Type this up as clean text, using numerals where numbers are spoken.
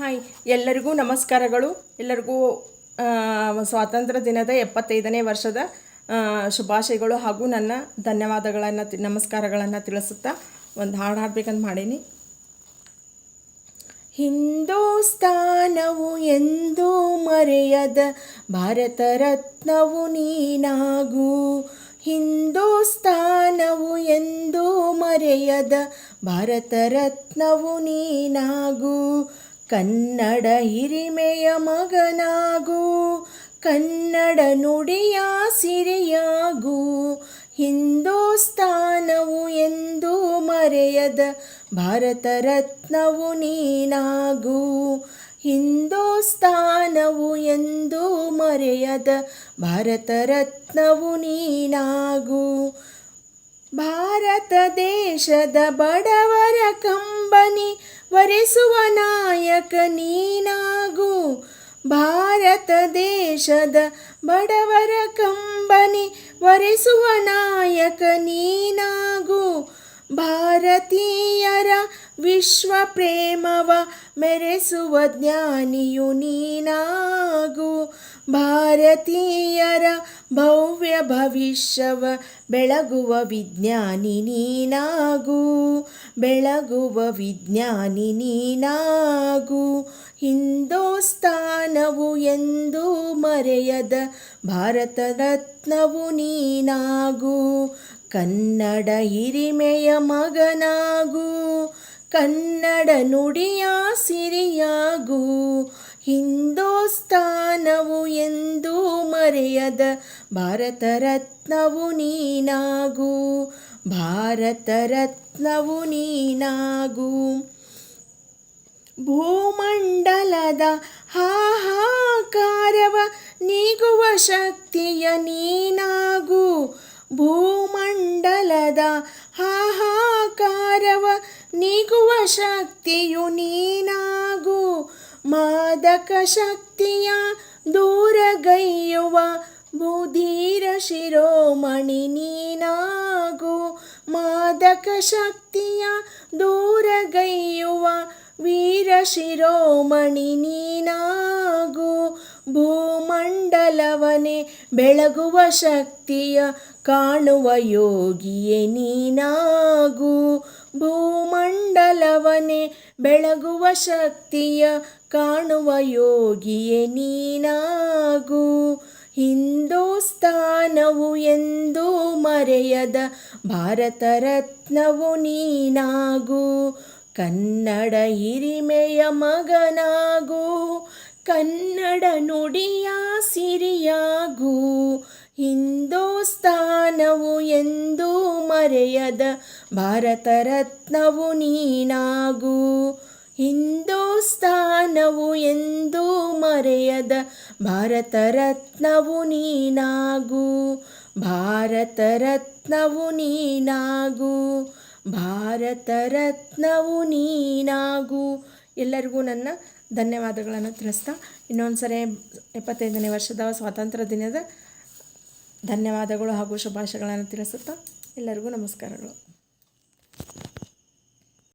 Hi, ಎಲ್ಲರಿಗೂ ನಮಸ್ಕಾರಗಳು. ಎಲ್ಲರಿಗೂ ಸ್ವಾತಂತ್ರ್ಯ ದಿನದ 75ನೇ ವರ್ಷದ ಶುಭಾಶಯಗಳು ಹಾಗೂ ನನ್ನ ಧನ್ಯವಾದಗಳನ್ನು ನಮಸ್ಕಾರಗಳನ್ನು ತಿಳಿಸುತ್ತಾ ಒಂದು ಹಾಡು ಹಾಡಬೇಕಂತ ಮಾಡೀನಿ. ಹಿಂದೂಸ್ತಾನವು ಎಂದೂ ಮರೆಯದ ಭಾರತ ರತ್ನವು ನೀನಾಗು. ಹಿಂದೂಸ್ತಾನವು ಎಂದೂ ಮರೆಯದ ಭಾರತ ರತ್ನವು ನೀನಾಗು. ಕನ್ನಡ ಹಿರಿಮೆಯ ಮಗನಾಗು, ಕನ್ನಡ ನುಡಿಯ ಸಿರಿಯಾಗು. ಹಿಂದೂಸ್ತಾನವು ಎಂದೂ ಮರೆಯದ ಭಾರತ ರತ್ನವು ನೀನಾಗು. ಹಿಂದೂಸ್ತಾನವು ಎಂದೂ ಮರೆಯದ ಭಾರತ ರತ್ನವು ನೀನಾಗು. ಭಾರತ ದೇಶದ ಬಡವರ ಕಂಬನಿ ವರೆಸುವ ನಾಯಕ ನೀನಾಗು. ಭಾರತ ದೇಶದ ಬಡವರ ಕಂಬನಿ ವರೆಸುವ ನಾಯಕ ನೀನಾಗು. ಭಾರತೀಯರ ವಿಶ್ವ ಪ್ರೇಮವ ಮೆರೆಸುವ ಜ್ಞಾನಿಯು ನೀನಾಗು. ಭಾರತೀಯರ ಭವ್ಯ ಭವಿಷ್ಯವ ಬೆಳಗುವ ವಿಜ್ಞಾನಿ ನೀನಾಗು. ಬೆಳಗುವ ವಿಜ್ಞಾನಿ ನೀನಾಗು. ಹಿಂದೂಸ್ತಾನವು ಎಂದೂ ಮರೆಯದ ಭಾರತ ರತ್ನವು ನೀನಾಗು. ಕನ್ನಡ ಹಿರಿಮೆಯ ಮಗನಾಗು, ಕನ್ನಡ ನುಡಿಯ ಸಿರಿಯಾಗು. ಹಿಂದೂಸ್ತಾನವು ಎಂದೂ ಮರೆಯದ ಭಾರತ ರತ್ನವು ನೀನಾಗು. ಭಾರತ ರತ್ನವು ನೀನಾಗು. ಭೂಮಂಡಲದ ಹಾಹಾಕಾರವ ನೀಗುವ ಶಕ್ತಿಯ ನೀನಾಗು. ಭೂಮಂಡಲದ ಹಾಹಾಕಾರವ ನೀಗುವ ಶಕ್ತಿಯು ನೀನಾಗು. ಮಾದಕ ಶಕ್ತಿಯ ದೂರಗೈಯುವ ಬುಧೀರ ಶಿರೋಮಣಿ ನೀನಾಗು. ಮಾದಕ ಶಕ್ತಿಯ ದೂರಗೈಯುವ ವೀರ ಶಿರೋಮಣಿ ನೀನಾಗು. ಭೂಮಂಡಲವನೇ ಬೆಳಗುವ ಶಕ್ತಿಯ ಕಾಣುವ ಯೋಗಿಯೇ ನೀನಾಗು. ಭೂಮಂಡಲವನೇ ಬೆಳಗುವ ಶಕ್ತಿಯ ಕಾಣುವ ಯೋಗಿಯೇ ನೀನಾಗು. ಹಿಂದೂಸ್ತಾನವು ಎಂದೂ ಮರೆಯದ ಭಾರತ ರತ್ನವು ನೀನಾಗು. ಕನ್ನಡ ಹಿರಿಮೆಯ ಮಗನಾಗು, ಕನ್ನಡ ನುಡಿಯ ಸಿರಿಯಾಗು. ಹಿಂದೂಸ್ತಾನವು ಎಂದೂ ಮರೆಯದ ಭಾರತ ರತ್ನವು ನೀನಾಗು. ಹಿಂದೂಸ್ತಾನವು ಎಂದೂ ಮರೆಯದ ಭಾರತ ರತ್ನವು ನೀನಾಗು. ಭಾರತ ರತ್ನವು ನೀನಾಗು. ಭಾರತ ರತ್ನವು ನೀನಾಗು. ಎಲ್ಲರಿಗೂ ನನ್ನ ಧನ್ಯವಾದಗಳನ್ನು ತಿಳಿಸ್ತಾ ಇನ್ನೊಂದು ಸರಿ 75ನೇ ವರ್ಷದ ಸ್ವಾತಂತ್ರ್ಯ ದಿನದ ಧನ್ಯವಾದಗಳು ಹಾಗೂ ಶುಭಾಶಯಗಳನ್ನು ತಿಳಿಸುತ್ತಾ ಎಲ್ಲರಿಗೂ ನಮಸ್ಕಾರಗಳು.